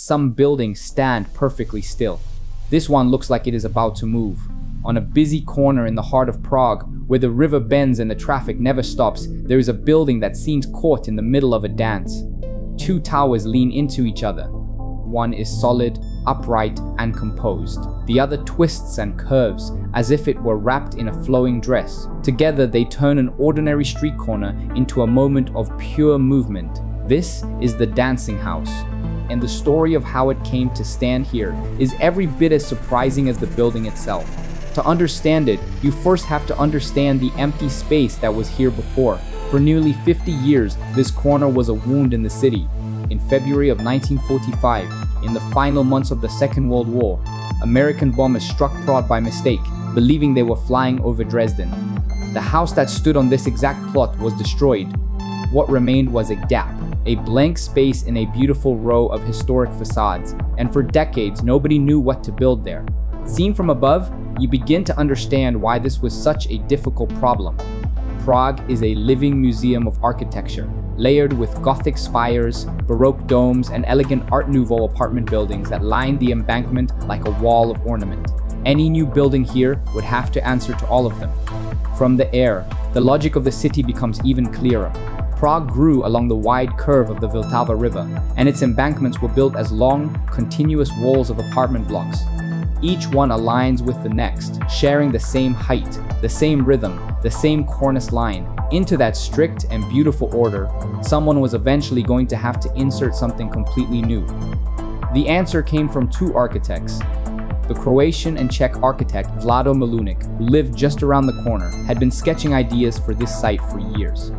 some buildings stand perfectly still. This one looks like it is about to move. On a busy corner in the heart of Prague, where the river bends and the traffic never stops, there is a building that seems caught in the middle of a dance. Two towers lean into each other. One is solid, upright, and composed. The other twists and curves, as if it were wrapped in a flowing dress. Together, they turn an ordinary street corner into a moment of pure movement. This is the dancing house. And the story of how it came to stand here is every bit as surprising as the building itself. To understand it, you first have to understand the empty space that was here before. For nearly 50 years, this corner was a wound in the city. In February of 1945, in the final months of the Second World War, American bombers struck Prague by mistake, believing they were flying over Dresden. The house that stood on this exact plot was destroyed. What remained was a gap, a blank space in a beautiful row of historic facades, and for decades nobody knew what to build there. Seen from above, you begin to understand why this was such a difficult problem. Prague is a living museum of architecture, layered with Gothic spires, Baroque domes, and elegant Art Nouveau apartment buildings that line the embankment like a wall of ornament. Any new building here would have to answer to all of them. From the air, the logic of the city becomes even clearer. Prague grew along the wide curve of the Vltava River, and its embankments were built as long, continuous walls of apartment blocks. Each one aligns with the next, sharing the same height, the same rhythm, the same cornice line. Into that strict and beautiful order, someone was eventually going to have to insert something completely new. The answer came from two architects. The Croatian and Czech architect Vlado Milunić, who lived just around the corner, had been sketching ideas for this site for years.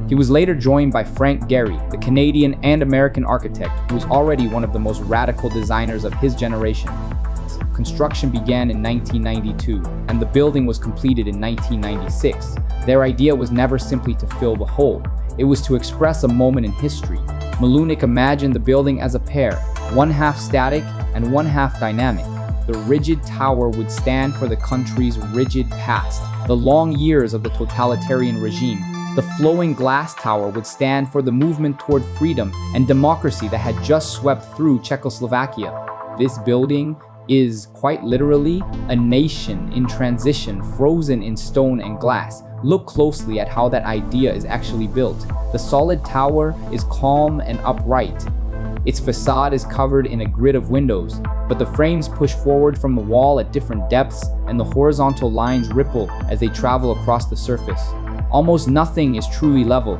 He was later joined by Frank Gehry, the Canadian and American architect, who was already one of the most radical designers of his generation. Construction began in 1992, and the building was completed in 1996. Their idea was never simply to fill the hole. It was to express a moment in history. Milunić imagined the building as a pair, one half static and one half dynamic. The rigid tower would stand for the country's rigid past, the long years of the totalitarian regime. The flowing glass tower would stand for the movement toward freedom and democracy that had just swept through Czechoslovakia. This building is, quite literally, a nation in transition, frozen in stone and glass. Look closely at how that idea is actually built. The solid tower is calm and upright. Its facade is covered in a grid of windows, but the frames push forward from the wall at different depths, and the horizontal lines ripple as they travel across the surface. Almost nothing is truly level.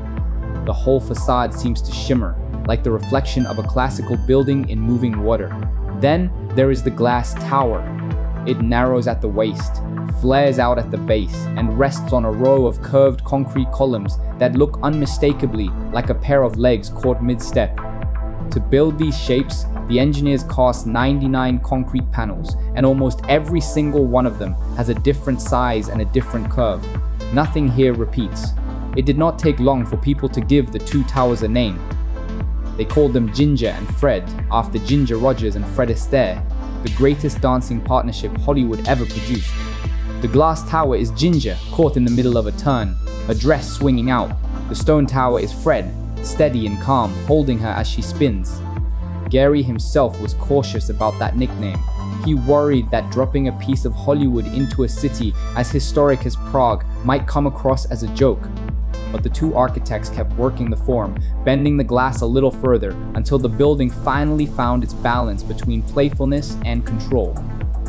The whole facade seems to shimmer, like the reflection of a classical building in moving water. Then there is the glass tower. It narrows at the waist, flares out at the base, and rests on a row of curved concrete columns that look unmistakably like a pair of legs caught mid-step. To build these shapes, the engineers cast 99 concrete panels, and almost every single one of them has a different size and a different curve. Nothing here repeats. It did not take long for people to give the two towers a name. They called them Ginger and Fred, after Ginger Rogers and Fred Astaire, the greatest dancing partnership Hollywood ever produced. The glass tower is Ginger, caught in the middle of a turn, her dress swinging out. The stone tower is Fred, steady and calm, holding her as she spins. Gehry himself was cautious about that nickname. He worried that dropping a piece of Hollywood into a city as historic as Prague might come across as a joke. But the two architects kept working the form, bending the glass a little further until the building finally found its balance between playfulness and control.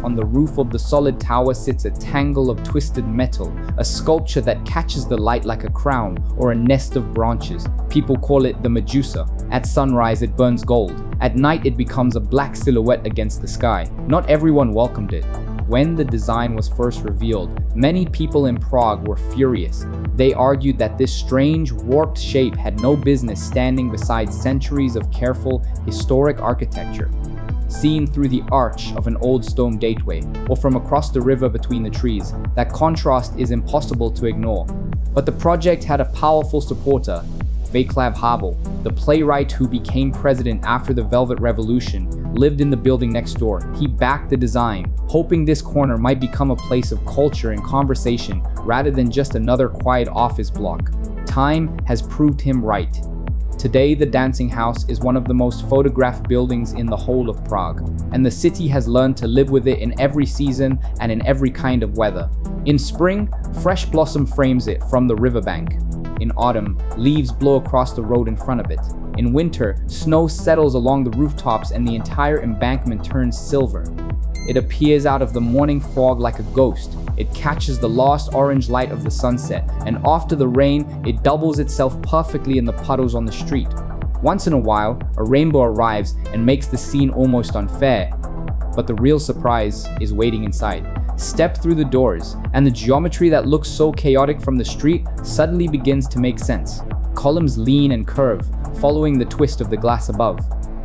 On the roof of the solid tower sits a tangle of twisted metal, a sculpture that catches the light like a crown or a nest of branches. People call it the Medusa. At sunrise it burns gold. At night it becomes a black silhouette against the sky. Not everyone welcomed it. When the design was first revealed, many people in Prague were furious. They argued that this strange, warped shape had no business standing beside centuries of careful, historic architecture. Seen through the arch of an old stone gateway, or from across the river between the trees, that contrast is impossible to ignore. But the project had a powerful supporter, Václav Havel, the playwright who became president after the Velvet Revolution, lived in the building next door. He backed the design, hoping this corner might become a place of culture and conversation rather than just another quiet office block. Time has proved him right. Today, the dancing house is one of the most photographed buildings in the whole of Prague, and the city has learned to live with it in every season and in every kind of weather. In spring, fresh blossom frames it from the riverbank. In autumn, leaves blow across the road in front of it. In winter, snow settles along the rooftops and the entire embankment turns silver. It appears out of the morning fog like a ghost. It catches the lost orange light of the sunset, and after the rain, it doubles itself perfectly in the puddles on the street. Once in a while, a rainbow arrives and makes the scene almost unfair. But the real surprise is waiting inside. Step through the doors, and the geometry that looks so chaotic from the street suddenly begins to make sense. Columns lean and curve, following the twist of the glass above.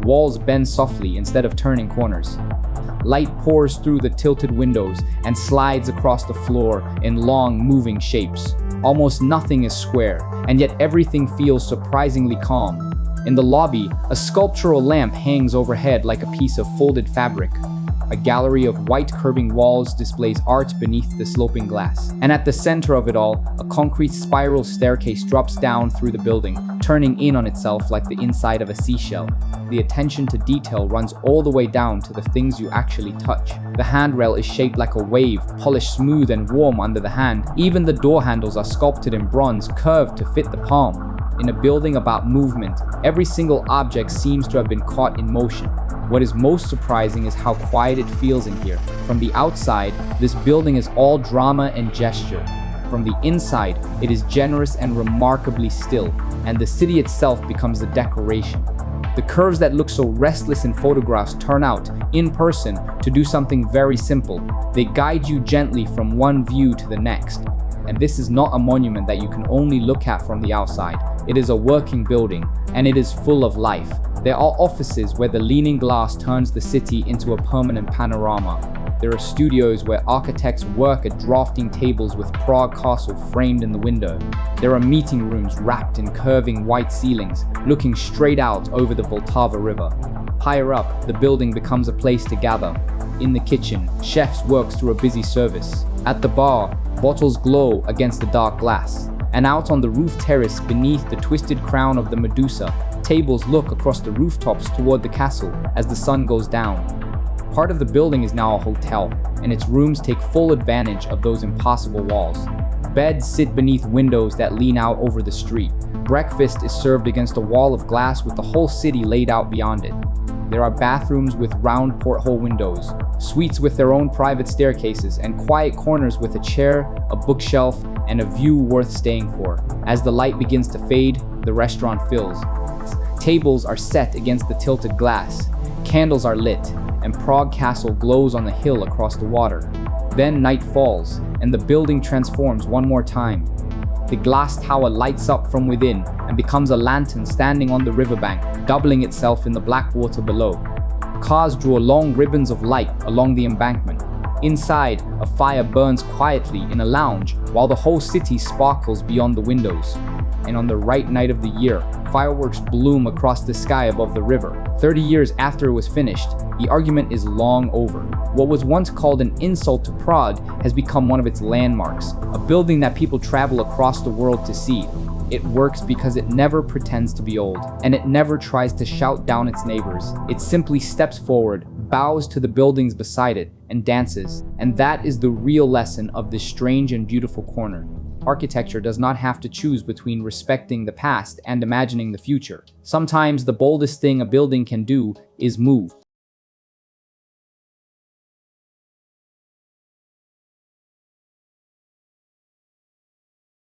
Walls bend softly instead of turning corners. Light pours through the tilted windows and slides across the floor in long, moving shapes. Almost nothing is square, and yet everything feels surprisingly calm. In the lobby, a sculptural lamp hangs overhead like a piece of folded fabric. A gallery of white curving walls displays art beneath the sloping glass. And at the center of it all, a concrete spiral staircase drops down through the building, turning in on itself like the inside of a seashell. The attention to detail runs all the way down to the things you actually touch. The handrail is shaped like a wave, polished smooth and warm under the hand. Even the door handles are sculpted in bronze, curved to fit the palm. In a building about movement, every single object seems to have been caught in motion. What is most surprising is how quiet it feels in here. From the outside, this building is all drama and gesture. From the inside, it is generous and remarkably still, and the city itself becomes the decoration. The curves that look so restless in photographs turn out, in person, to do something very simple. They guide you gently from one view to the next. And this is not a monument that you can only look at from the outside. It is a working building, and it is full of life. There are offices where the leaning glass turns the city into a permanent panorama. There are studios where architects work at drafting tables with Prague Castle framed in the window. There are meeting rooms wrapped in curving white ceilings, looking straight out over the Vltava River. Higher up, the building becomes a place to gather. In the kitchen, chefs work through a busy service. At the bar, bottles glow against the dark glass. And out on the roof terrace beneath the twisted crown of the Medusa, tables look across the rooftops toward the castle as the sun goes down. Part of the building is now a hotel, and its rooms take full advantage of those impassable walls. Beds sit beneath windows that lean out over the street. Breakfast is served against a wall of glass with the whole city laid out beyond it. There are bathrooms with round porthole windows, suites with their own private staircases, and quiet corners with a chair, a bookshelf, and a view worth staying for. As the light begins to fade, the restaurant fills. Tables are set against the tilted glass, candles are lit, and Prague Castle glows on the hill across the water. Then night falls, and the building transforms one more time. The glass tower lights up from within and becomes a lantern standing on the riverbank, doubling itself in the black water below. Cars draw long ribbons of light along the embankment. Inside, a fire burns quietly in a lounge while the whole city sparkles beyond the windows. And on the right night of the year, fireworks bloom across the sky above the river. 30 years after it was finished, the argument is long over. What was once called an insult to Prague has become one of its landmarks, a building that people travel across the world to see. It works because it never pretends to be old, and it never tries to shout down its neighbors. It simply steps forward, bows to the buildings beside it, and dances. And that is the real lesson of this strange and beautiful corner. Architecture does not have to choose between respecting the past and imagining the future. Sometimes the boldest thing a building can do is move.